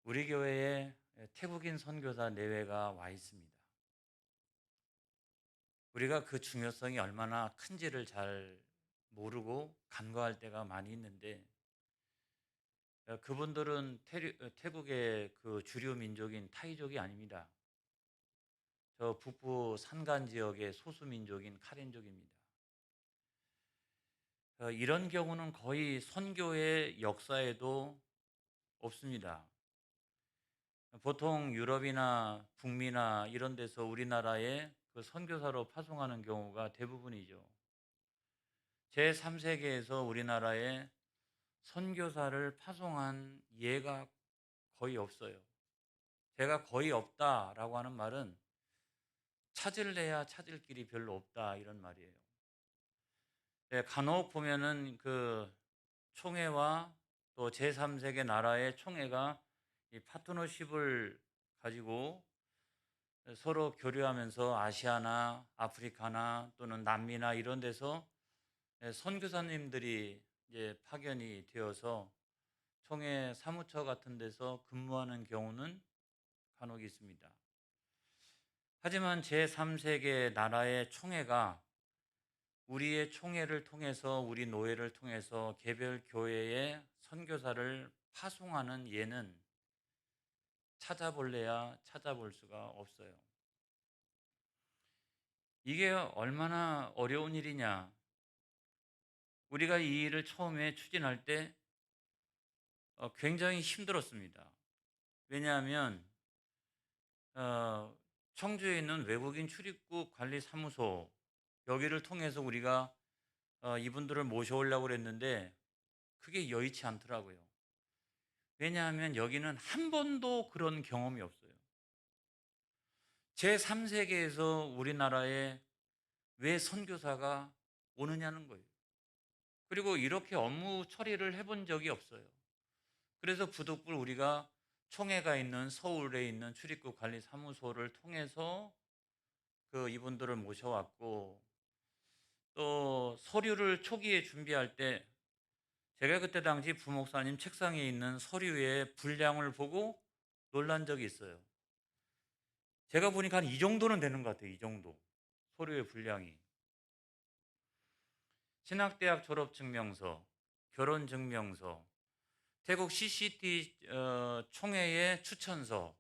우리 교회에 태국인 선교사 내외가 와 있습니다. 우리가 그 중요성이 얼마나 큰지를 잘 모르고 간과할 때가 많이 있는데, 그분들은 태국의 그 주류 민족인 타이족이 아닙니다. 저 북부 산간 지역의 소수 민족인 카렌족입니다. 이런 경우는 거의 선교의 역사에도 없습니다. 보통 유럽이나 북미나 이런 데서 우리나라에 그 선교사로 파송하는 경우가 대부분이죠. 제3세계에서 우리나라에 선교사를 파송한 예가 거의 없어요. 제가 거의 없다라고 하는 말은 찾을래야 찾을 길이 별로 없다 이런 말이에요. 간혹 보면은 그 총회와 또 제3세계 나라의 총회가 이 파트너십을 가지고 서로 교류하면서 아시아나 아프리카나 또는 남미나 이런 데서 선교사님들이 이제 파견이 되어서 총회 사무처 같은 데서 근무하는 경우는 간혹 있습니다. 하지만 제3세계 나라의 총회가 우리의 총회를 통해서 우리 노예를 통해서 개별 교회에 선교사를 파송하는 예는 찾아볼래야 찾아볼 수가 없어요. 이게 얼마나 어려운 일이냐. 우리가 이 일을 처음에 추진할 때 굉장히 힘들었습니다. 왜냐하면 청주에 있는 외국인 출입국 관리사무소 여기를 통해서 우리가 이분들을 모셔오려고 그랬는데 그게 여의치 않더라고요. 왜냐하면 여기는 한 번도 그런 경험이 없어요. 제3세계에서 우리나라에 왜 선교사가 오느냐는 거예요. 그리고 이렇게 업무 처리를 해본 적이 없어요. 그래서 부득불 우리가 총회가 있는 서울에 있는 출입국 관리 사무소를 통해서 그 이분들을 모셔왔고, 또 서류를 초기에 준비할 때 제가 그때 당시 부목사님 책상에 있는 서류의 분량을 보고 놀란 적이 있어요. 제가 보니까 한 이 정도는 되는 것 같아요. 이 정도 서류의 분량이. 신학대학 졸업증명서, 결혼증명서, 태국 CCT 총회의 추천서,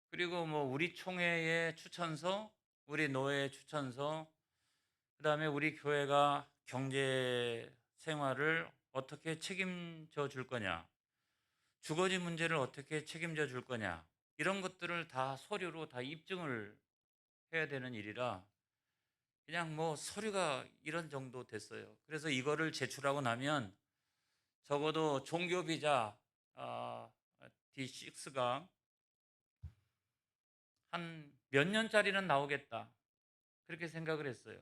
그리고 뭐 우리 총회의 추천서, 우리 노회의 추천서, 그다음에 우리 교회가 경제 생활을 어떻게 책임져 줄 거냐, 주거지 문제를 어떻게 책임져 줄 거냐, 이런 것들을 다 서류로 다 입증을 해야 되는 일이라 그냥 뭐 서류가 이런 정도 됐어요. 그래서 이거를 제출하고 나면 적어도 종교 비자 D6가 한 몇 년짜리는 나오겠다. 그렇게 생각을 했어요.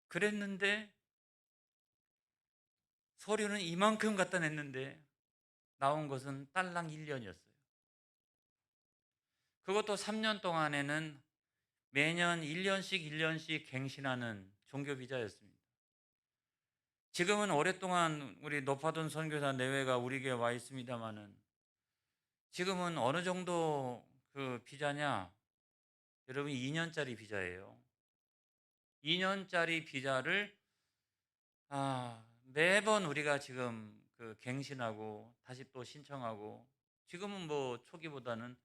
그랬는데 서류는 이만큼 갖다 냈는데 나온 것은 딸랑 1년이었어요. 그것도 3년 동안에는 매년 1년씩 갱신하는 종교 비자였습니다. 지금은 오랫동안 우리 노파돈 선교사 내외가 우리 교회에 와 있습니다만은 지금은 어느 정도 그 비자냐? 여러분 2년짜리 비자예요. 2년짜리 비자를 매번 우리가 지금 그 갱신하고 다시 또 신청하고, 지금은 뭐 초기보다는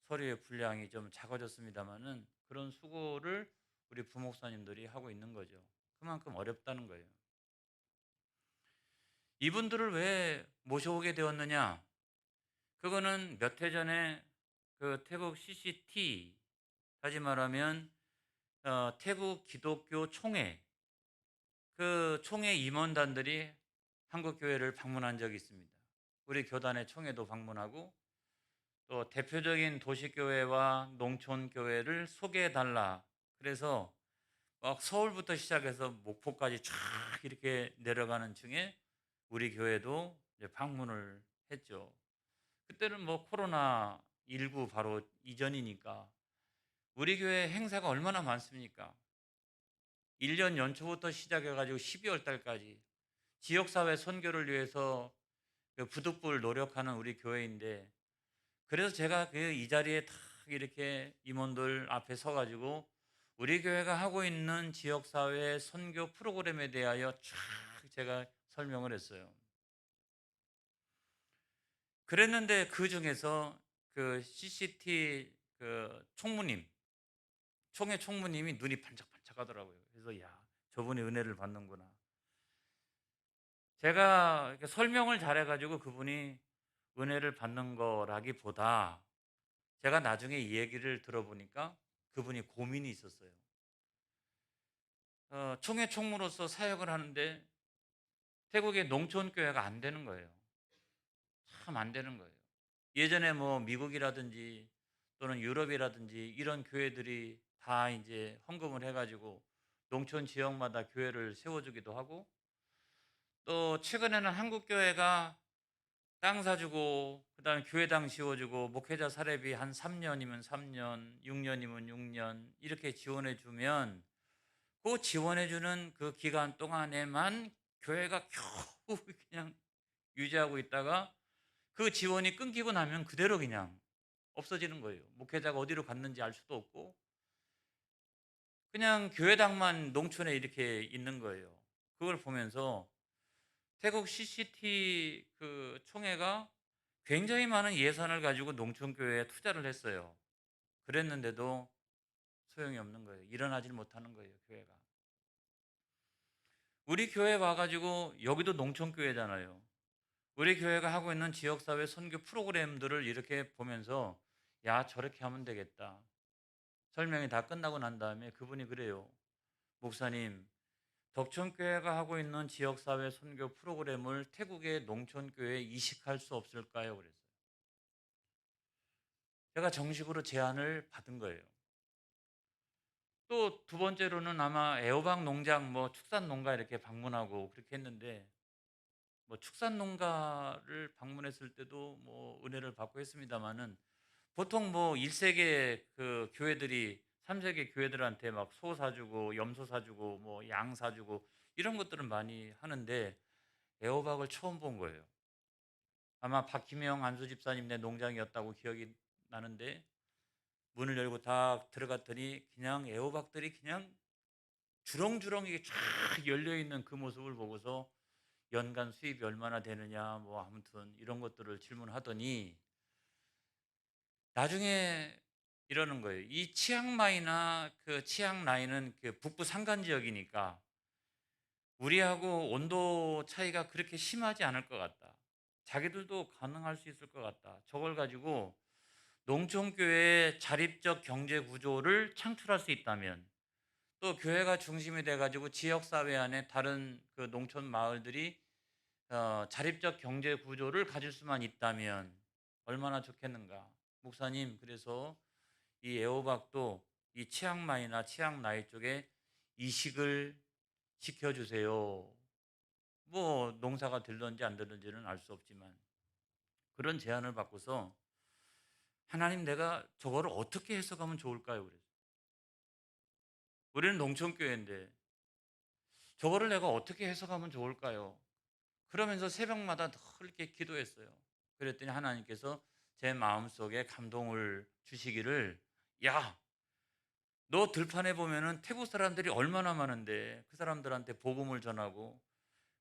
서류의 분량이 좀 작아졌습니다만은 그런 수고를 우리 부목사님들이 하고 있는 거죠. 그만큼 어렵다는 거예요. 이분들을 왜 모셔오게 되었느냐? 그거는 몇 해 전에 그 태국 CCT, 다시 말하면 태국 기독교 총회, 그 총회 임원단들이 한국 교회를 방문한 적이 있습니다. 우리 교단의 총회도 방문하고 또 대표적인 도시교회와 농촌교회를 소개해 달라. 그래서 막 서울부터 시작해서 목포까지 쫙 이렇게 내려가는 중에 우리 교회도 이제 방문을 했죠. 그때는 뭐 코로나19 바로 이전이니까 우리 교회 행사가 얼마나 많습니까? 1년 연초부터 시작해가지고 12월 달까지 지역사회 선교를 위해서 그 부득불 노력하는 우리 교회인데, 그래서 제가 그 이 자리에 딱 이렇게 임원들 앞에 서 가지고 우리 교회가 하고 있는 지역 사회 선교 프로그램에 대하여 쫙 제가 설명을 했어요. 그랬는데 그중에서 그 CCT 그 총무님, 총회 총무님이 눈이 반짝반짝하더라고요. 그래서 야, 저분이 은혜를 받는구나. 제가 이렇게 설명을 잘해 가지고 그분이 은혜를 받는 거라기보다 제가 나중에 이 얘기를 들어보니까 그분이 고민이 있었어요. 총회 총무로서 사역을 하는데 태국의 농촌교회가 안 되는 거예요. 참 안 되는 거예요. 예전에 뭐 미국이라든지 또는 유럽이라든지 이런 교회들이 다 이제 헌금을 해 가지고 농촌 지역마다 교회를 세워주기도 하고, 또 최근에는 한국 교회가 땅 사주고 그다음에 교회당 지어주고 목회자 사례비 한 3년이면 3년, 6년이면 6년 이렇게 지원해 주면 그 지원해 주는 그 기간 동안에만 교회가 겨우 그냥 유지하고 있다가 그 지원이 끊기고 나면 그대로 그냥 없어지는 거예요. 목회자가 어디로 갔는지 알 수도 없고 그냥 교회당만 농촌에 이렇게 있는 거예요. 그걸 보면서 태국 CCT 그 총회가 굉장히 많은 예산을 가지고 농촌 교회에 투자를 했어요. 그랬는데도 소용이 없는 거예요. 일어나질 못하는 거예요, 교회가. 우리 교회 와 가지고 여기도 농촌 교회잖아요. 우리 교회가 하고 있는 지역사회 선교 프로그램들을 이렇게 보면서 야, 저렇게 하면 되겠다. 설명이 다 끝나고 난 다음에 그분이 그래요. 목사님, 덕천교회가 하고 있는 지역사회 선교 프로그램을 태국의 농촌교회에 이식할 수 없을까요? 그랬어요. 제가 정식으로 제안을 받은 거예요. 또 두 번째로는 아마 애호박 농장, 뭐 축산 농가 이렇게 방문하고 그렇게 했는데, 뭐 축산 농가를 방문했을 때도 뭐 은혜를 받고 했습니다마는 보통 뭐 1세계 그 교회들이 3세계 교회들한테 막 소 사주고 염소 사주고 뭐 양 사주고 이런 것들은 많이 하는데 애호박을 처음 본 거예요. 아마 박희명 안수 집사님네 농장이었다고 기억이 나는데 문을 열고 딱 들어갔더니 그냥 애호박들이 그냥 주렁주렁하게 쫙 열려 있는 그 모습을 보고서 연간 수입이 얼마나 되느냐 뭐 아무튼 이런 것들을 질문하더니 나중에 이러는 거예요. 이 치앙마이나 그 치앙라이는 그 북부 산간 지역이니까 우리하고 온도 차이가 그렇게 심하지 않을 것 같다. 자기들도 가능할 수 있을 것 같다. 저걸 가지고 농촌교회의 자립적 경제 구조를 창출할 수 있다면, 또 교회가 중심이 돼가지고 지역사회 안에 다른 그 농촌 마을들이 자립적 경제 구조를 가질 수만 있다면 얼마나 좋겠는가. 목사님, 그래서 이 애호박도 이 치앙마이나 치앙라이 쪽에 이식을 시켜주세요. 뭐 농사가 될런지 안 될런지는 알 수 없지만 그런 제안을 받고서 하나님, 내가 저거를 어떻게 해석하면 좋을까요? 그래서 우리는 농촌교회인데 저거를 내가 어떻게 해석하면 좋을까요? 그러면서 새벽마다 늘 이렇게 기도했어요. 그랬더니 하나님께서 제 마음속에 감동을 주시기를, 야, 너 들판에 보면은 태국 사람들이 얼마나 많은데 그 사람들한테 복음을 전하고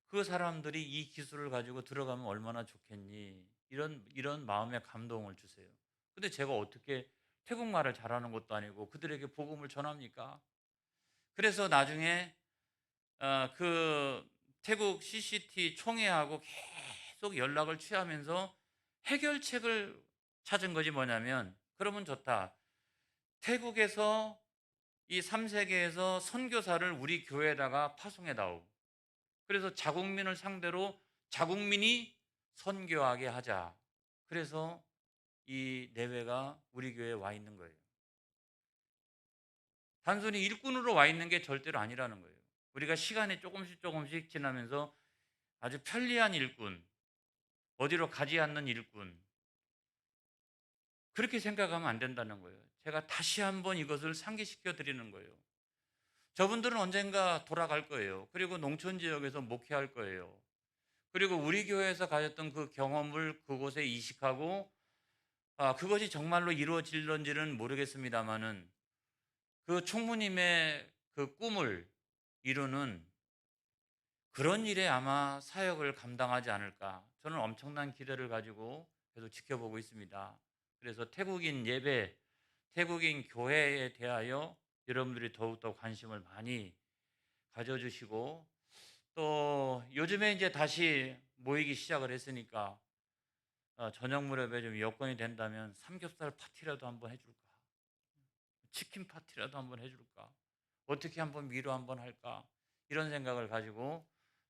그 사람들이 이 기술을 가지고 들어가면 얼마나 좋겠니? 이런 마음의 감동을 주세요. 근데 제가 어떻게 태국말을 잘하는 것도 아니고 그들에게 복음을 전합니까? 그래서 나중에 그 태국 CCT 총회하고 계속 연락을 취하면서 해결책을 찾은 것이 뭐냐면, 그러면 좋다. 태국에서 이 3세계에서 선교사를 우리 교회에다가 파송해 다오. 그래서 자국민을 상대로 자국민이 선교하게 하자. 그래서 이 내외가 우리 교회에 와 있는 거예요. 단순히 일꾼으로 와 있는 게 절대로 아니라는 거예요. 우리가 시간이 조금씩 조금씩 지나면서 아주 편리한 일꾼, 어디로 가지 않는 일꾼, 그렇게 생각하면 안 된다는 거예요. 제가 다시 한번 이것을 상기시켜 드리는 거예요. 저분들은 언젠가 돌아갈 거예요. 그리고 농촌 지역에서 목회할 거예요. 그리고 우리 교회에서 가졌던 그 경험을 그곳에 이식하고 그것이 정말로 이루어질런지는 모르겠습니다마는 그 총무님의 그 꿈을 이루는 그런 일에 아마 사역을 감당하지 않을까. 저는 엄청난 기대를 가지고 계속 지켜보고 있습니다. 그래서 태국인 예배, 태국인 교회에 대하여 여러분들이 더욱더 관심을 많이 가져주시고, 또 요즘에 이제 다시 모이기 시작을 했으니까 저녁 무렵에 좀 여건이 된다면 삼겹살 파티라도 한번 해줄까? 치킨 파티라도 한번 해줄까? 어떻게 한번 위로 한번 할까? 이런 생각을 가지고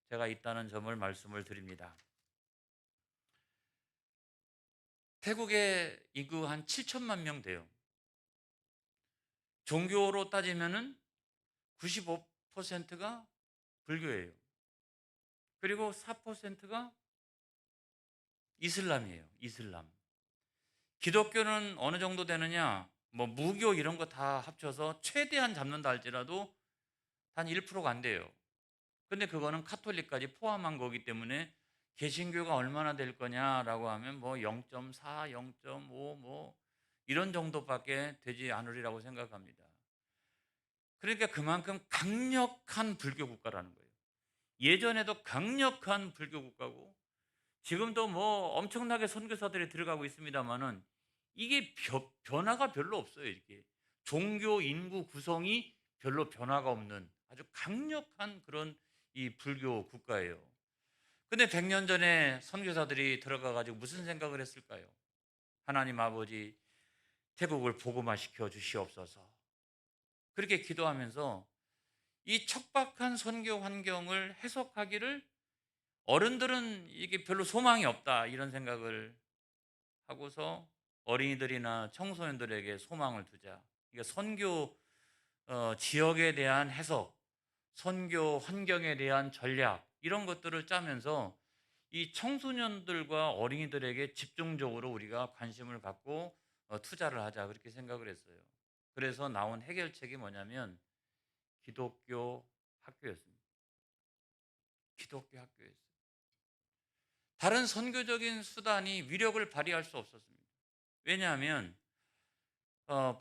제가 있다는 점을 말씀을 드립니다. 태국의 인구 한 7천만 명 돼요. 종교로 따지면은 95%가 불교예요. 그리고 4%가 이슬람이에요. 이슬람. 기독교는 어느 정도 되느냐? 뭐 무교 이런 거 다 합쳐서 최대한 잡는다 할지라도 단 1%가 안 돼요. 근데 그거는 카톨릭까지 포함한 거기 때문에 개신교가 얼마나 될 거냐라고 하면 뭐 0.4, 0.5 뭐 이런 정도밖에 되지 않으리라고 생각합니다. 그러니까 그만큼 강력한 불교 국가라는 거예요. 예전에도 강력한 불교 국가고 지금도 뭐 엄청나게 선교사들이 들어가고 있습니다만은 이게 변화가 별로 없어요. 이렇게 종교 인구 구성이 별로 변화가 없는 아주 강력한 그런 이 불교 국가예요. 근데 100년 전에 선교사들이 들어가 가지고 무슨 생각을 했을까요? 하나님 아버지 태국을 복음화시켜 주시옵소서. 그렇게 기도하면서 이 척박한 선교 환경을 해석하기를 어른들은 이게 별로 소망이 없다 이런 생각을 하고서 어린이들이나 청소년들에게 소망을 두자. 그러니까 선교 지역에 대한 해석, 선교 환경에 대한 전략 이런 것들을 짜면서 이 청소년들과 어린이들에게 집중적으로 우리가 관심을 갖고 투자를 하자 그렇게 생각을 했어요. 그래서 나온 해결책이 뭐냐면 기독교 학교였습니다. 기독교 학교였어요. 다른 선교적인 수단이 위력을 발휘할 수 없었습니다. 왜냐하면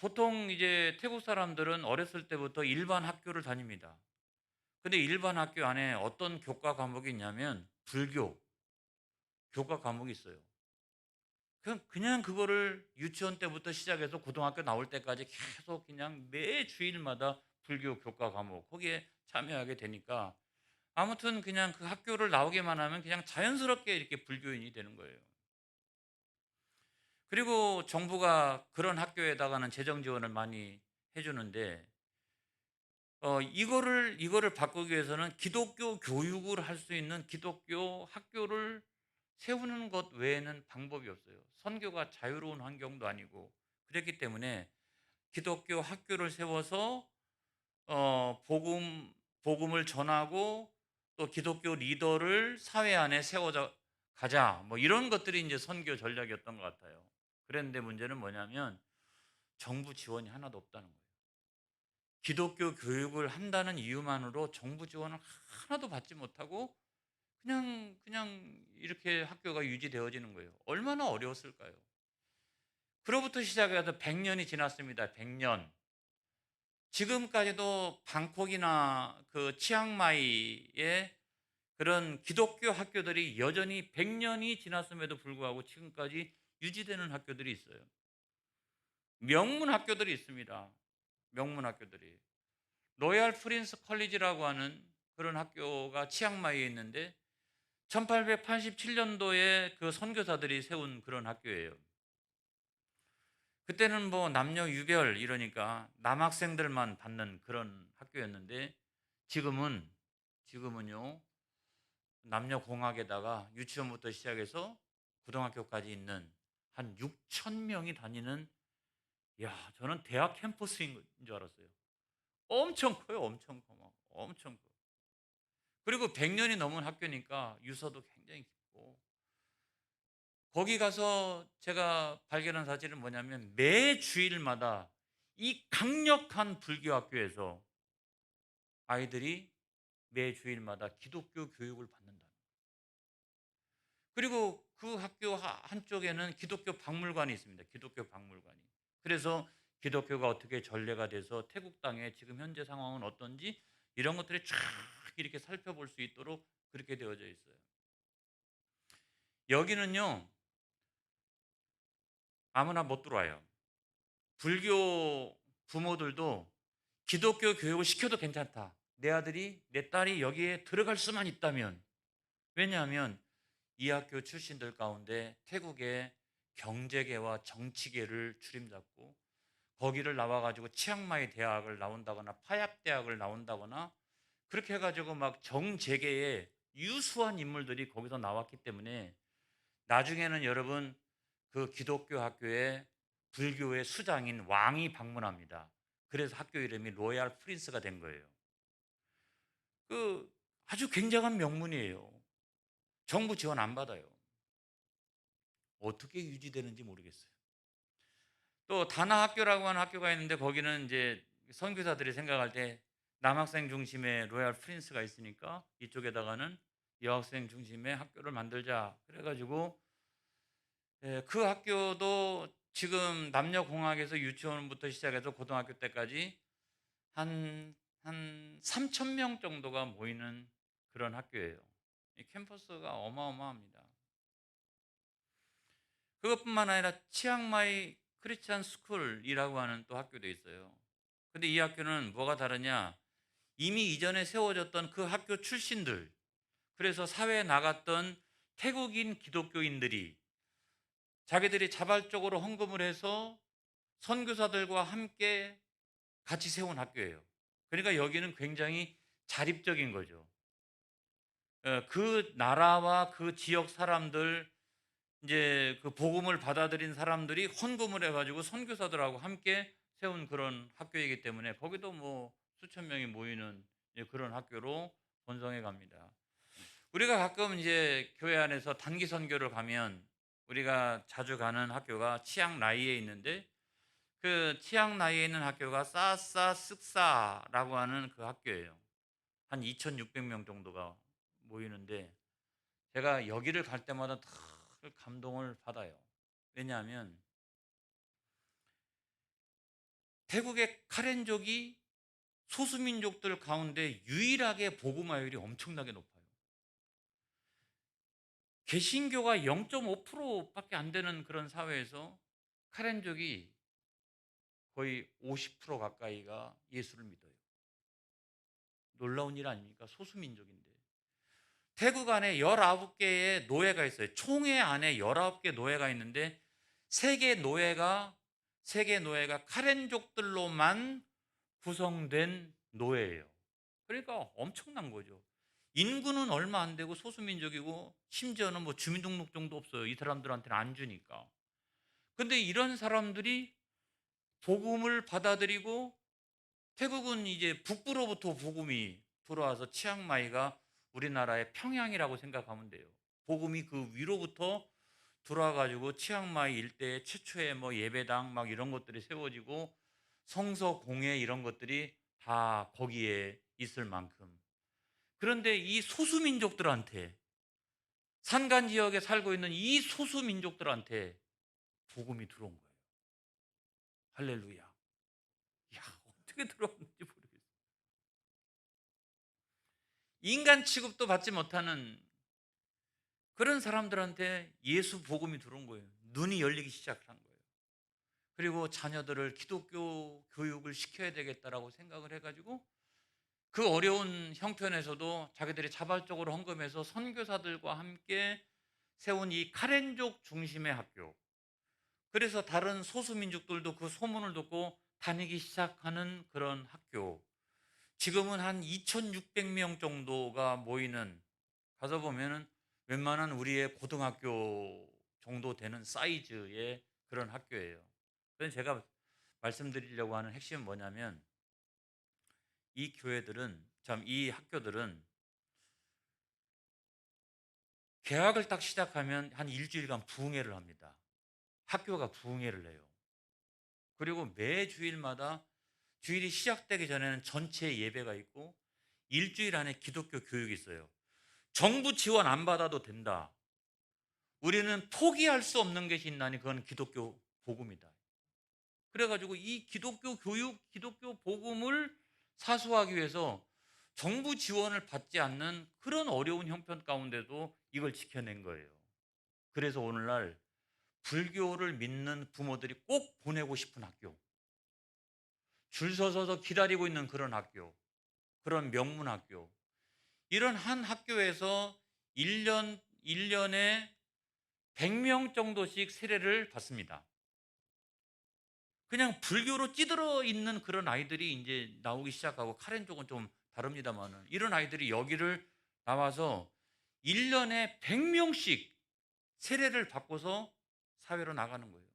보통 이제 태국 사람들은 어렸을 때부터 일반 학교를 다닙니다. 근데 일반 학교 안에 어떤 교과 과목이 있냐면 불교 교과 과목이 있어요. 그냥 그거를 유치원 때부터 시작해서 고등학교 나올 때까지 계속 그냥 매 주일마다 불교 교과 과목 거기에 참여하게 되니까 아무튼 그냥 그 학교를 나오기만 하면 그냥 자연스럽게 이렇게 불교인이 되는 거예요. 그리고 정부가 그런 학교에다가는 재정 지원을 많이 해주는데 이거를 바꾸기 위해서는 기독교 교육을 할 수 있는 기독교 학교를 세우는 것 외에는 방법이 없어요. 선교가 자유로운 환경도 아니고 그랬기 때문에 기독교 학교를 세워서 복음을 전하고 또 기독교 리더를 사회 안에 세워져 가자 뭐 이런 것들이 이제 선교 전략이었던 것 같아요. 그런데 문제는 뭐냐면 정부 지원이 하나도 없다는 거예요. 기독교 교육을 한다는 이유만으로 정부 지원을 하나도 받지 못하고 그냥 이렇게 학교가 유지되어지는 거예요. 얼마나 어려웠을까요? 그로부터 시작해서 100년이 지났습니다. 100년. 지금까지도 방콕이나 그 치앙마이에 그런 기독교 학교들이 여전히 100년이 지났음에도 불구하고 지금까지 유지되는 학교들이 있어요. 명문 학교들이 있습니다. 명문 학교들이. 로얄 프린스 컬리지라고 하는 그런 학교가 치앙마이에 있는데 1887년도에 그 선교사들이 세운 그런 학교예요. 그때는 뭐 남녀 유별 이러니까 남학생들만 받는 그런 학교였는데 지금은요 남녀 공학에다가 유치원부터 시작해서 고등학교까지 있는 한 6천 명이 다니는 저는 대학 캠퍼스인 줄 알았어요. 엄청 커요. 엄청 커. 엄청 커. 그리고 100년이 넘은 학교니까 유서도 굉장히 깊고 거기 가서 제가 발견한 사실은 뭐냐면 매 주일마다 이 강력한 불교 학교에서 아이들이 매 주일마다 기독교 교육을 받는다. 그리고 그 학교 한쪽에는 기독교 박물관이 있습니다. 기독교 박물관이. 그래서 기독교가 어떻게 전래가 돼서 태국 땅에 지금 현재 상황은 어떤지 이런 것들이 쫙 이렇게 살펴볼 수 있도록 그렇게 되어져 있어요. 여기는요, 아무나 못 들어와요. 불교 부모들도 기독교 교육을 시켜도 괜찮다. 내 아들이, 내 딸이 여기에 들어갈 수만 있다면. 왜냐하면 이 학교 출신들 가운데 태국의 경제계와 정치계를 주림잡고 거기를 나와가지고 치앙마이 대학을 나온다거나 파얍 대학을 나온다거나 그렇게 해가지고 막 정재계의 유수한 인물들이 거기서 나왔기 때문에 나중에는 여러분 그 기독교 학교에 불교의 수장인 왕이 방문합니다. 그래서 학교 이름이 로얄 프린스가 된 거예요. 그 아주 굉장한 명문이에요. 정부 지원 안 받아요. 어떻게 유지되는지 모르겠어요. 또 다나 학교라고 하는 학교가 있는데 거기는 이제 선교사들이 생각할 때 남학생 중심의 로얄 프린스가 있으니까 이쪽에다가는 여학생 중심의 학교를 만들자. 그래가지고 그 학교도 지금 남녀공학에서 유치원부터 시작해서 고등학교 때까지 한 3천 명 정도가 모이는 그런 학교예요. 이 캠퍼스가 어마어마합니다. 그것뿐만 아니라 치앙마이 크리스찬 스쿨이라고 하는 또 학교도 있어요. 근데 이 학교는 뭐가 다르냐? 이미 이전에 세워졌던 그 학교 출신들, 그래서 사회에 나갔던 태국인 기독교인들이 자기들이 자발적으로 헌금을 해서 선교사들과 함께 같이 세운 학교예요. 그러니까 여기는 굉장히 자립적인 거죠. 그 나라와 그 지역 사람들, 이제 그 복음을 받아들인 사람들이 헌금을 해가지고 선교사들하고 함께 세운 그런 학교이기 때문에 거기도 뭐 수천 명이 모이는 그런 학교로 번성해 갑니다. 우리가 가끔 이제 교회 안에서 단기 선교를 가면 우리가 자주 가는 학교가 치앙라이에 있는데 그 치앙라이에 있는 학교가 싸싸 쓱사라고 하는 그 학교예요. 한 2,600명 정도가 모이는데 제가 여기를 갈 때마다 늘 감동을 받아요. 왜냐하면 태국의 카렌족이 소수민족들 가운데 유일하게 복음화율이 엄청나게 높아요. 개신교가 0.5%밖에 안 되는 그런 사회에서 카렌족이 거의 50% 가까이가 예수를 믿어요. 놀라운 일 아닙니까? 소수민족인데. 태국 안에 19개의 노예가 있어요. 총회 안에 19개 노예가 있는데 세개 노예가 카렌족들로만 구성된 노예예요. 그러니까 엄청난 거죠. 인구는 얼마 안 되고 소수민족이고 심지어는 뭐 주민등록증도 없어요. 이 사람들한테는 안 주니까. 근데 이런 사람들이 복음을 받아들이고 태국은 이제 북부로부터 복음이 들어와서 치앙마이가 우리나라의 평양이라고 생각하면 돼요. 복음이 그 위로부터 들어와 가지고 치앙마이 일대에 최초의 뭐 예배당 막 이런 것들이 세워지고 성서 공예 이런 것들이 다 거기에 있을 만큼. 그런데 이 소수민족들한테 산간 지역에 살고 있는 이 소수민족들한테 복음이 들어온 거예요. 할렐루야. 야, 어떻게 들어왔는지 모르겠어요. 인간 취급도 받지 못하는 그런 사람들한테 예수 복음이 들어온 거예요. 눈이 열리기 시작한 거예요. 그리고 자녀들을 기독교 교육을 시켜야 되겠다라고 생각을 해가지고 그 어려운 형편에서도 자기들이 자발적으로 헌금해서 선교사들과 함께 세운 이 카렌족 중심의 학교. 그래서 다른 소수민족들도 그 소문을 듣고 다니기 시작하는 그런 학교. 지금은 한 2,600명 정도가 모이는, 가서 보면은 웬만한 우리의 고등학교 정도 되는 사이즈의 그런 학교예요. 그래서 제가 말씀드리려고 하는 핵심은 뭐냐면 이 학교들은 개학을 딱 시작하면 한 일주일간 부흥회를 합니다. 학교가 부흥회를 해요. 그리고 매 주일마다 주일이 시작되기 전에는 전체 예배가 있고 일주일 안에 기독교 교육이 있어요. 정부 지원 안 받아도 된다. 우리는 포기할 수 없는 것이 있나니 그건 기독교 복음이다. 그래가지고 이 기독교 교육, 기독교 복음을 사수하기 위해서 정부 지원을 받지 않는 그런 어려운 형편 가운데도 이걸 지켜낸 거예요. 그래서 오늘날 불교를 믿는 부모들이 꼭 보내고 싶은 학교, 줄 서서 기다리고 있는 그런 학교, 그런 명문 학교, 이런 한 학교에서 1년에 100명 정도씩 세례를 받습니다. 그냥 불교로 찌들어 있는 그런 아이들이 이제 나오기 시작하고, 카렌 쪽은 좀 다릅니다만은, 이런 아이들이 여기를 나와서 1년에 100명씩 세례를 받고서 사회로 나가는 거예요.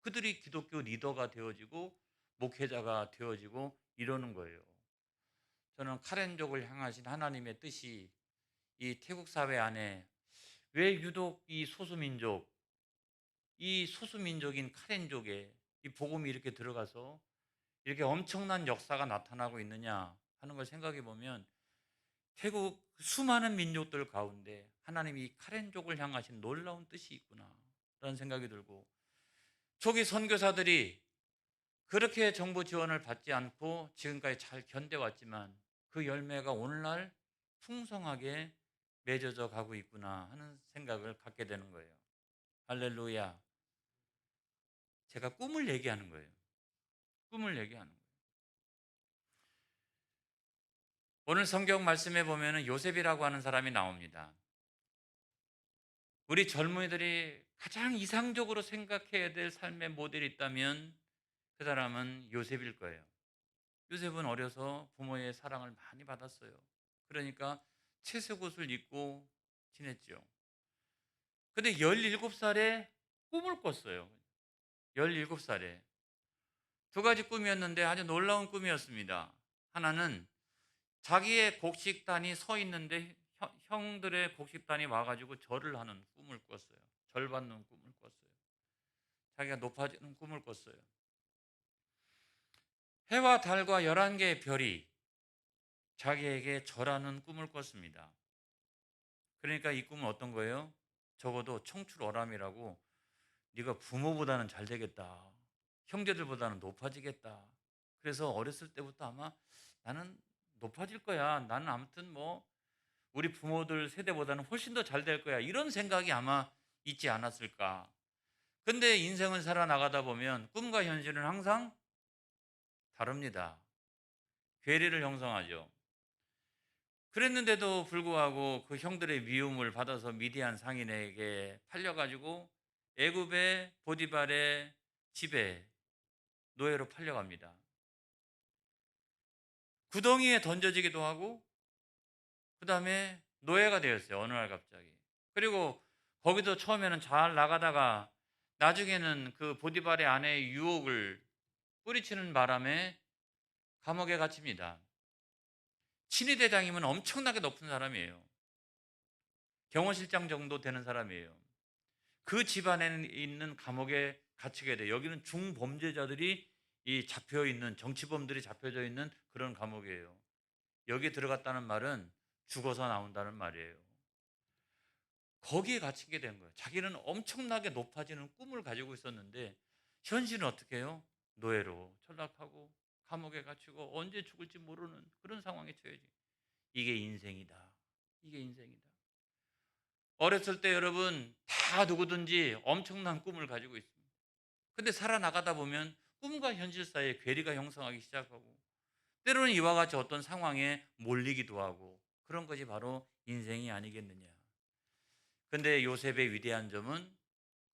그들이 기독교 리더가 되어지고 목회자가 되어지고 이러는 거예요. 저는 카렌족을 향하신 하나님의 뜻이 이 태국 사회 안에 왜 유독 이 소수민족인 카렌족에 이 복음이 이렇게 들어가서 이렇게 엄청난 역사가 나타나고 있느냐 하는 걸 생각해 보면, 태국 수많은 민족들 가운데 하나님이 카렌족을 향하신 놀라운 뜻이 있구나 라는 생각이 들고, 초기 선교사들이 그렇게 정부 지원을 받지 않고 지금까지 잘 견뎌왔지만 그 열매가 오늘날 풍성하게 맺어져 가고 있구나 하는 생각을 갖게 되는 거예요. 할렐루야. 제가 꿈을 얘기하는 거예요. 꿈을 얘기하는 거예요. 오늘 성경 말씀에 보면 요셉이라고 하는 사람이 나옵니다. 우리 젊은이들이 가장 이상적으로 생각해야 될 삶의 모델이 있다면 그 사람은 요셉일 거예요. 요셉은 어려서 부모의 사랑을 많이 받았어요. 그러니까 채색 옷을 입고 지냈죠. 근데 17살에 꿈을 꿨어요. 17살에. 두 가지 꿈이었는데 아주 놀라운 꿈이었습니다. 하나는 자기의 곡식단이 서 있는데 형들의 곡식단이 와가지고 절을 하는 꿈을 꿨어요. 절 받는 꿈을 꿨어요. 자기가 높아지는 꿈을 꿨어요. 해와 달과 11개의 별이 자기에게 절하는 꿈을 꿨습니다. 그러니까 이 꿈은 어떤 거예요? 적어도 청출어람이라고, 네가 부모보다는 잘 되겠다, 형제들보다는 높아지겠다. 그래서 어렸을 때부터 아마 나는 높아질 거야, 나는 아무튼 뭐 우리 부모들 세대보다는 훨씬 더 잘 될 거야, 이런 생각이 아마 있지 않았을까. 근데 인생을 살아나가다 보면 꿈과 현실은 항상 다릅니다. 괴리를 형성하죠. 그랬는데도 불구하고 그 형들의 미움을 받아서 미디안 상인에게 팔려가지고 애굽의 보디발의 집에 노예로 팔려갑니다. 구덩이에 던져지기도 하고 그 다음에 노예가 되었어요. 어느 날 갑자기. 그리고 거기도 처음에는 잘 나가다가 나중에는 그 보디발의 아내의 유혹을 뿌리치는 바람에 감옥에 갇힙니다. 친위대장이면 엄청나게 높은 사람이에요. 경호실장 정도 되는 사람이에요. 그 집안에 있는 감옥에 갇히게 돼요. 여기는 중범죄자들이 이 잡혀 있는, 정치범들이 잡혀져 있는 그런 감옥이에요. 여기 들어갔다는 말은 죽어서 나온다는 말이에요. 거기에 갇히게 된 거예요. 자기는 엄청나게 높아지는 꿈을 가지고 있었는데 현실은 어떻게 해요? 노예로 전락하고 감옥에 갇히고 언제 죽을지 모르는 그런 상황에 처해지. 이게 인생이다. 이게 인생이다. 어렸을 때 여러분 다 누구든지 엄청난 꿈을 가지고 있습니다. 근데 살아나가다 보면 꿈과 현실 사이에 괴리가 형성하기 시작하고 때로는 이와 같이 어떤 상황에 몰리기도 하고, 그런 것이 바로 인생이 아니겠느냐. 근데 요셉의 위대한 점은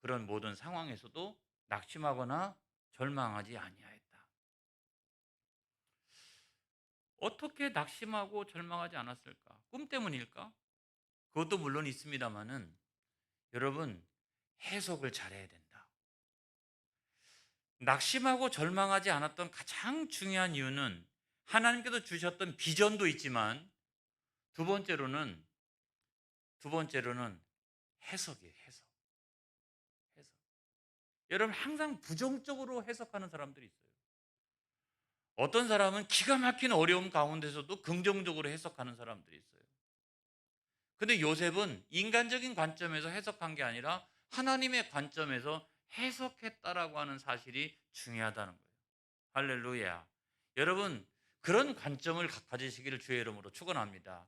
그런 모든 상황에서도 낙심하거나 절망하지 아니하였다. 어떻게 낙심하고 절망하지 않았을까? 꿈 때문일까? 그것도 물론 있습니다만은 여러분, 해석을 잘해야 된다. 낙심하고 절망하지 않았던 가장 중요한 이유는 하나님께서 주셨던 비전도 있지만 두 번째로는 해석이에요. 해석. 여러분, 항상 부정적으로 해석하는 사람들이 있어요. 어떤 사람은 기가 막힌 어려움 가운데서도 긍정적으로 해석하는 사람들이 있어요. 근데 요셉은 인간적인 관점에서 해석한 게 아니라 하나님의 관점에서 해석했다라고 하는 사실이 중요하다는 거예요. 할렐루야. 여러분, 그런 관점을 가지시기를 주의 이름으로 축원합니다.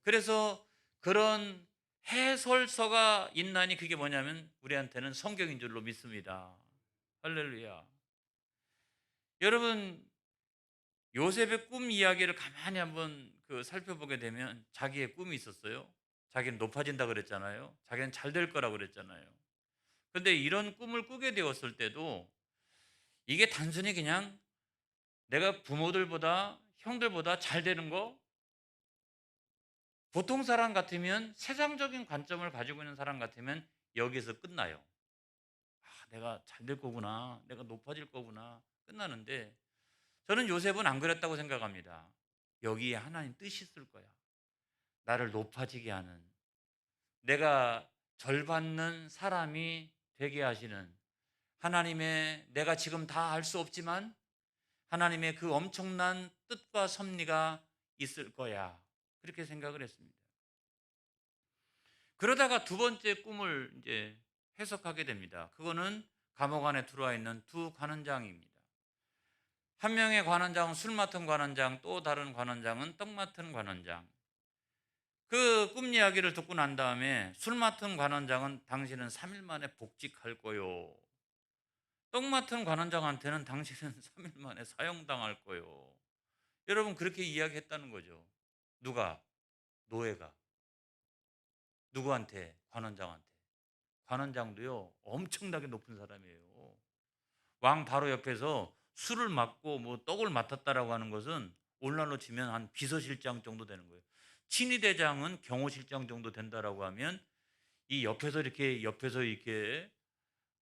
그래서 그런 해설서가 있나니 그게 뭐냐면 우리한테는 성경인 줄로 믿습니다. 할렐루야. 여러분, 요셉의 꿈 이야기를 가만히 한번 살펴보게 되면 자기의 꿈이 있었어요. 자기는 높아진다 그랬잖아요. 자기는 잘 될 거라고 그랬잖아요. 근데 이런 꿈을 꾸게 되었을 때도 이게 단순히 그냥 내가 부모들보다 형들보다 잘 되는 거, 보통 사람 같으면 세상적인 관점을 가지고 있는 사람 같으면 여기서 끝나요. 아, 내가 잘 될 거구나. 내가 높아질 거구나. 끝나는데 저는 요셉은 안 그랬다고 생각합니다. 여기에 하나님 뜻이 있을 거야. 나를 높아지게 하는, 내가 절 받는 사람이 되게 하시는 하나님의, 내가 지금 다 알 수 없지만 하나님의 그 엄청난 뜻과 섭리가 있을 거야. 그렇게 생각을 했습니다. 그러다가 두 번째 꿈을 이제 해석하게 됩니다. 그거는 감옥 안에 들어와 있는 두 관원장입니다. 한 명의 관원장은 술 맡은 관원장, 또 다른 관원장은 떡 맡은 관원장. 그 꿈 이야기를 듣고 난 다음에 술 맡은 관원장은 당신은 3일 만에 복직할 거요. 떡 맡은 관원장한테는 당신은 3일 만에 사형당할 거요. 여러분, 그렇게 이야기했다는 거죠. 누가? 노예가. 누구한테? 관원장한테. 관원장도요, 엄청나게 높은 사람이에요. 왕 바로 옆에서 술을 맡고 뭐 떡을 맡았다라고 하는 것은 오늘날로 치면 한 비서실장 정도 되는 거예요. 친위대장은 경호실장 정도 된다라고 하면 이 옆에서 이렇게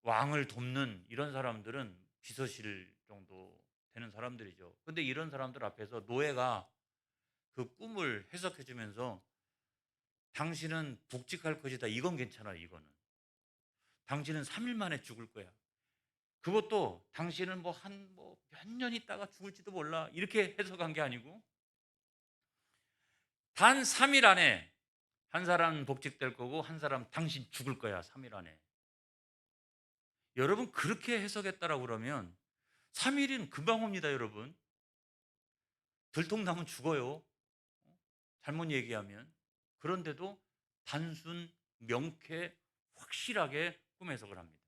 왕을 돕는 이런 사람들은 비서실 정도 되는 사람들이죠. 근데 이런 사람들 앞에서 노예가 그 꿈을 해석해 주면서 당신은 복직할 것이다. 이건 괜찮아요. 이거는. 당신은 3일 만에 죽을 거야. 그것도 당신은 뭐 몇 년 있다가 죽을지도 몰라. 이렇게 해석한 게 아니고 단 3일 안에 한 사람은 복직될 거고 한 사람 당신 죽을 거야. 3일 안에. 여러분, 그렇게 해석했다라고 그러면 3일은 금방 옵니다, 여러분. 들통나면 죽어요. 잘못 얘기하면. 그런데도 단순, 명쾌, 확실하게 꿈 해석을 합니다.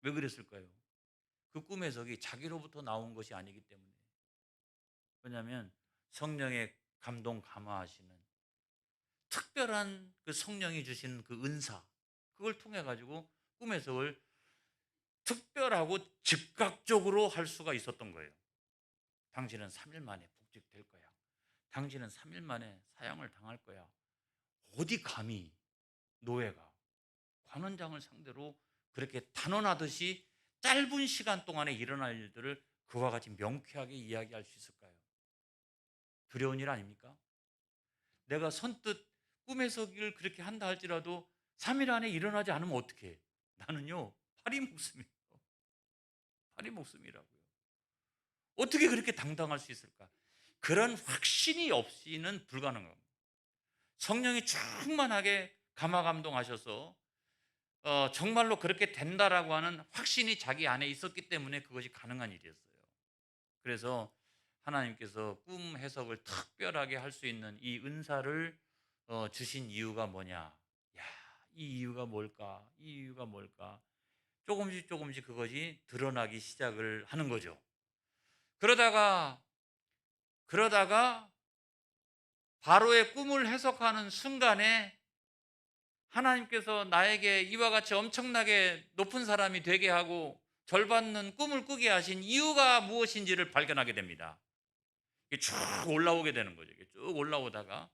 왜 그랬을까요? 그 꿈 해석이 자기로부터 나온 것이 아니기 때문에. 왜냐하면 성령의 감동 감화하시는 특별한 그 성령이 주신 그 은사, 그걸 통해 가지고 꿈 해석을 특별하고 즉각적으로 할 수가 있었던 거예요. 당신은 3일 만에 복직될 거야. 당신은 3일 만에 사형을 당할 거야. 어디 감히 노예가 관원장을 상대로 그렇게 단언하듯이 짧은 시간 동안에 일어날 일들을 그와 같이 명쾌하게 이야기할 수 있을까요? 두려운 일 아닙니까? 내가 선뜻 꿈에서길 그렇게 한다 할지라도 3일 안에 일어나지 않으면 어떡해? 나는요, 파리 목숨이에요. 파리 목숨이라고요. 어떻게 그렇게 당당할 수 있을까? 그런 확신이 없이는 불가능합니다. 성령이 충만하게 감화 감동하셔서 정말로 그렇게 된다라고 하는 확신이 자기 안에 있었기 때문에 그것이 가능한 일이었어요. 그래서 하나님께서 꿈 해석을 특별하게 할 수 있는 이 은사를 주신 이유가 뭐냐? 야, 이 이유가 뭘까? 이 이유가 뭘까? 조금씩 조금씩 그것이 드러나기 시작을 하는 거죠. 그러다가 바로의 꿈을 해석하는 순간에 하나님께서 나에게 이와 같이 엄청나게 높은 사람이 되게 하고 절 받는 꿈을 꾸게 하신 이유가 무엇인지를 발견하게 됩니다. 이게 쭉 올라오게 되는 거죠. 이게 쭉 올라오다가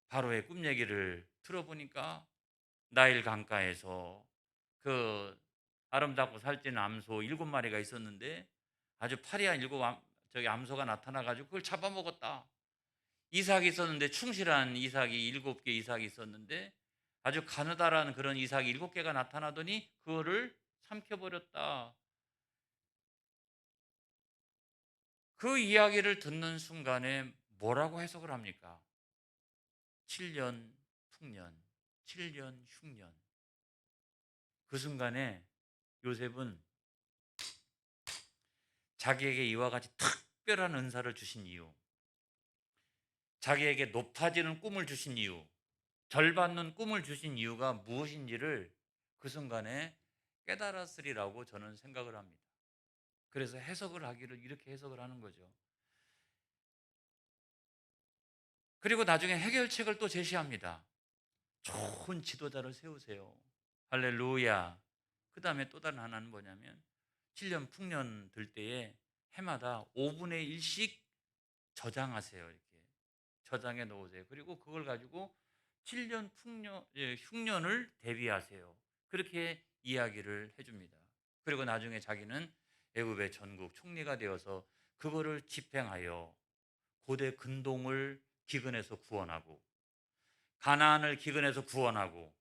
바로의 꿈 얘기를 들어보니까 나일 강가에서 그 아름답고 살찐 암소 7마리가 있었는데 아주 파리한 암소가 나타나 가지고 그걸 잡아먹었다. 이삭이 있었는데 충실한 이삭이 7개 이삭이 있었는데 아주 가느다란 그런 이삭이 7개가 나타나더니 그거를 삼켜버렸다. 그 이야기를 듣는 순간에 뭐라고 해석을 합니까? 7년 풍년, 7년 흉년. 그 순간에 요셉은 자기에게 이와 같이 특별한 은사를 주신 이유, 자기에게 높아지는 꿈을 주신 이유, 절받는 꿈을 주신 이유가 무엇인지를 그 순간에 깨달았으리라고 저는 생각을 합니다. 그래서 해석을 하기를 이렇게 해석을 하는 거죠. 그리고 나중에 해결책을 또 제시합니다. 좋은 지도자를 세우세요. 할렐루야. 그 다음에 또 다른 하나는 뭐냐면 7년 풍년 들 때에 해마다 5분의 1씩 저장하세요. 이렇게 저장해 놓으세요. 그리고 그걸 가지고 7년 흉년을 대비하세요. 그렇게 이야기를 해줍니다. 그리고 나중에 자기는 애굽의 전국 총리가 되어서 그거를 집행하여 고대 근동을 기근에서 구원하고 가나안을 기근에서 구원하고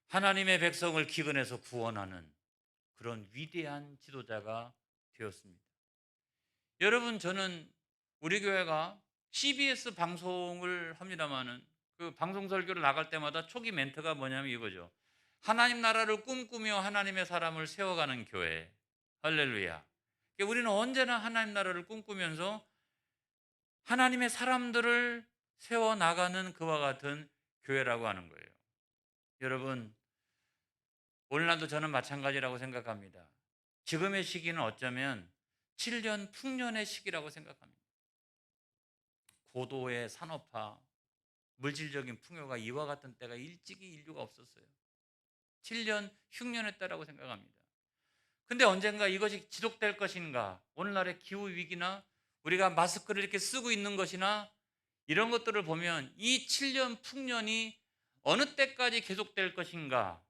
하나님의 백성을 기근에서 구원하는 그런 위대한 지도자가 되었습니다. 여러분, 저는 우리 교회가 CBS 방송을 합니다마는 그 방송 설교를 나갈 때마다 초기 멘트가 뭐냐면 이거죠. 하나님 나라를 꿈꾸며 하나님의 사람을 세워가는 교회. 할렐루야. 우리는 언제나 하나님 나라를 꿈꾸면서 하나님의 사람들을 세워나가는 그와 같은 교회라고 하는 거예요. 여러분, 오늘날도 저는 마찬가지라고 생각합니다. 지금의 시기는 어쩌면 7년 풍년의 시기라고 생각합니다. 고도의 산업화, 물질적인 풍요가 이와 같은 때가 일찍이 인류가 없었어요. 7년 흉년의 때라고 생각합니다. 근데 언젠가 이것이 지속될 것인가? 오늘날의 기후위기나 우리가 마스크를 이렇게 쓰고 있는 것이나 이런 것들을 보면 이 7년 풍년이 어느 때까지 계속될 것인가?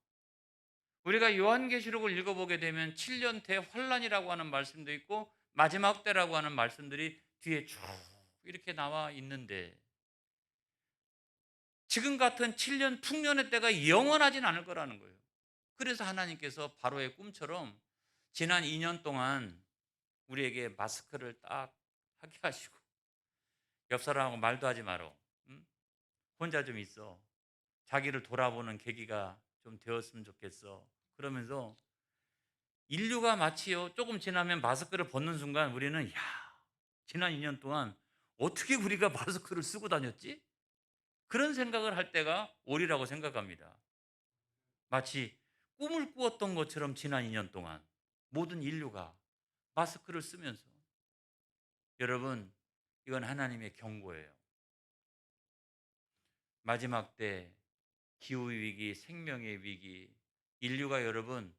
우리가 요한계시록을 읽어보게 되면 7년 대환란이라고 하는 말씀도 있고 마지막 때라고 하는 말씀들이 뒤에 쭉 이렇게 나와 있는데 지금 같은 7년 풍년의 때가 영원하진 않을 거라는 거예요. 그래서 하나님께서 바로의 꿈처럼 지난 2년 동안 우리에게 마스크를 딱 하게 하시고 옆 사람하고 말도 하지 마라. 응? 혼자 좀 있어. 자기를 돌아보는 계기가 좀 되었으면 좋겠어. 그러면서 인류가 마치요 조금 지나면 마스크를 벗는 순간 우리는 지난 2년 동안 어떻게 우리가 마스크를 쓰고 다녔지? 그런 생각을 할 때가 오리라고 생각합니다. 마치 꿈을 꾸었던 것처럼 지난 2년 동안 모든 인류가 마스크를 쓰면서 여러분, 이건 하나님의 경고예요. 마지막 때 기후위기, 생명의 위기, 인류가 여러분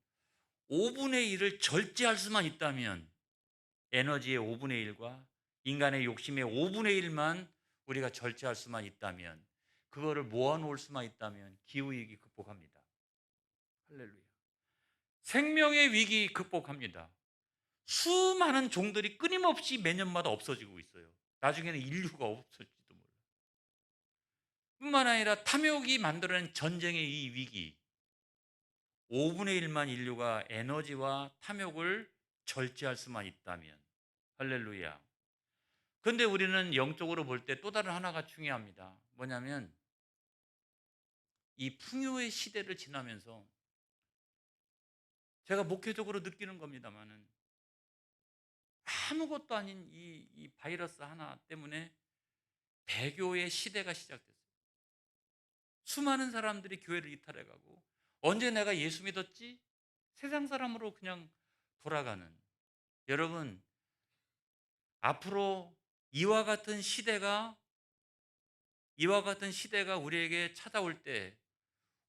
5분의 1을 절제할 수만 있다면 에너지의 5분의 1과 인간의 욕심의 5분의 1만 우리가 절제할 수만 있다면 그거를 모아놓을 수만 있다면 기후위기 극복합니다. 할렐루야. 생명의 위기 극복합니다. 수많은 종들이 끊임없이 매년마다 없어지고 있어요. 나중에는 인류가 없어질지도 몰라요. 뿐만 아니라 탐욕이 만들어낸 전쟁의 이 위기, 5분의 1만 인류가 에너지와 탐욕을 절제할 수만 있다면 할렐루야. 그런데 우리는 영적으로 볼 때 또 다른 하나가 중요합니다. 뭐냐면 이 풍요의 시대를 지나면서 제가 목회적으로 느끼는 겁니다만은 아무것도 아닌 이 바이러스 하나 때문에 배교의 시대가 시작됐어요. 수많은 사람들이 교회를 이탈해가고 언제 내가 예수 믿었지? 세상 사람으로 그냥 돌아가는. 여러분, 앞으로 이와 같은 시대가 우리에게 찾아올 때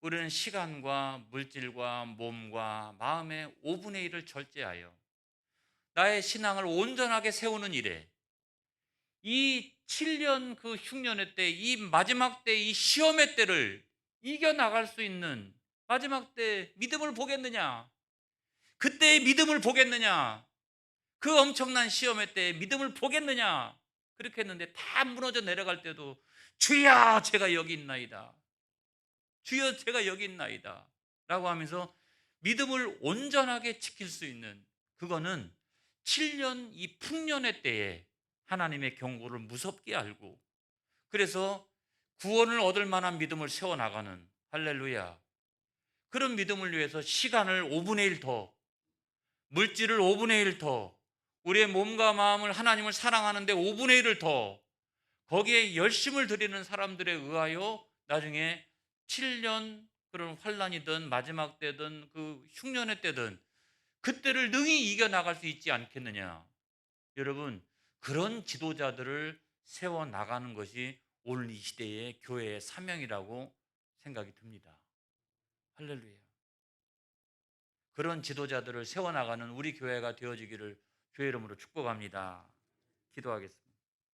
우리는 시간과 물질과 몸과 마음의 5분의 1을 절제하여 나의 신앙을 온전하게 세우는 일에 이 7년 그 흉년의 때, 이 마지막 때, 이 시험의 때를 이겨나갈 수 있는 마지막 때 믿음을 보겠느냐? 그때의 믿음을 보겠느냐? 그 엄청난 시험의 때 믿음을 보겠느냐? 그렇게 했는데 다 무너져 내려갈 때도 주여 제가 여기 있나이다. 주여 제가 여기 있나이다. 라고 하면서 믿음을 온전하게 지킬 수 있는 그거는 7년 이 풍년의 때에 하나님의 경고를 무섭게 알고 그래서 구원을 얻을 만한 믿음을 세워나가는, 할렐루야, 그런 믿음을 위해서 시간을 5분의 1 더, 물질을 5분의 1 더, 우리의 몸과 마음을, 하나님을 사랑하는데 5분의 1을 더, 거기에 열심을 들이는 사람들에 의하여 나중에 7년 그런 환란이든 마지막 때든 그 흉년의 때든 그때를 능히 이겨나갈 수 있지 않겠느냐. 여러분, 그런 지도자들을 세워나가는 것이 오늘 이 시대의 교회의 사명이라고 생각이 듭니다. 할렐루야. 그런 지도자들을 세워나가는 우리 교회가 되어지기를 주의 이름으로 축복합니다. 기도하겠습니다.